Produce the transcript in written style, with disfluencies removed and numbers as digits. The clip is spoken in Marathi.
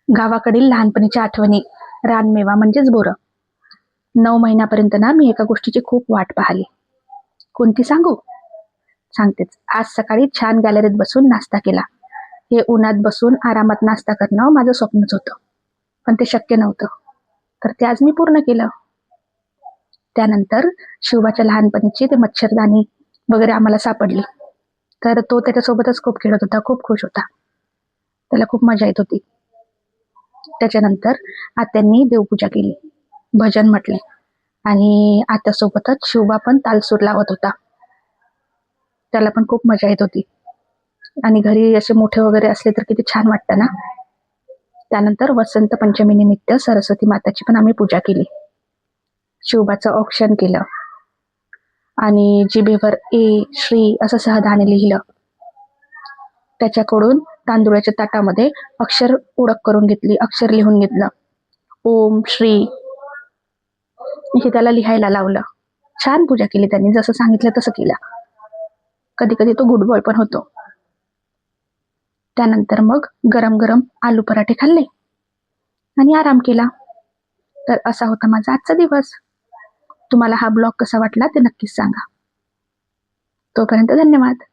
गावाकडील लहानपणीच्या आठवणी. रानमेवा म्हणजेच बोरं. 9 महिन्यापर्यंत ना मी एका गोष्टीची खूप वाट पाहिली. कोणती सांगू? सांगतेच. आज सकाळी छान गॅलरीत बसून नाश्ता केला. हे उन्हात बसून आरामात नाश्ता करणं माझं स्वप्नच होतं. पण ते शक्य नव्हतं. तर ते आज मी पूर्ण केलं. त्यानंतर शिवबाच्या लहानपणीची ते मच्छरदाणी वगैरे आम्हाला सापडली. तर तो त्याच्यासोबतच खूप खेळत होता, खूप खुश होता. त्याला खूप मजा येत होती. त्याच्यानंतर आत्यांनी देवपूजा केली, भजन म्हटले आणि आत्यासोबतच शिवबा पण तालसूर लावत होता. त्याला पण खूप मजा येत होती. आणि घरी असे मोठे वगैरे असले तर किती छान वाटतं ना. त्यानंतर वसंत पंचमी निमित्त सरस्वती माताची पण आम्ही पूजा केली. शिवबाचं औक्षण केलं आणि जिभेवर ए श्री असं सहदाने लिहिलं. त्याच्याकडून तांदुळाच्या ताटामध्ये अक्षर ओळख करून घेतली, अक्षर लिहून घेतलं. ओम श्री हे त्याला लिहायला लावलं. छान पूजा केली त्यांनी, जसं सांगितलं तसं केलं. कधी कधी तो गुड बॉय पण होतो. त्यानंतर मग गरम गरम आलू पराठे खाल्ले आणि आराम केला. तर असा होता माझा आजचा दिवस. तुम्हाला हा ब्लॉग कसा वाटला ते नक्कीच सांगा. तोपर्यंत धन्यवाद.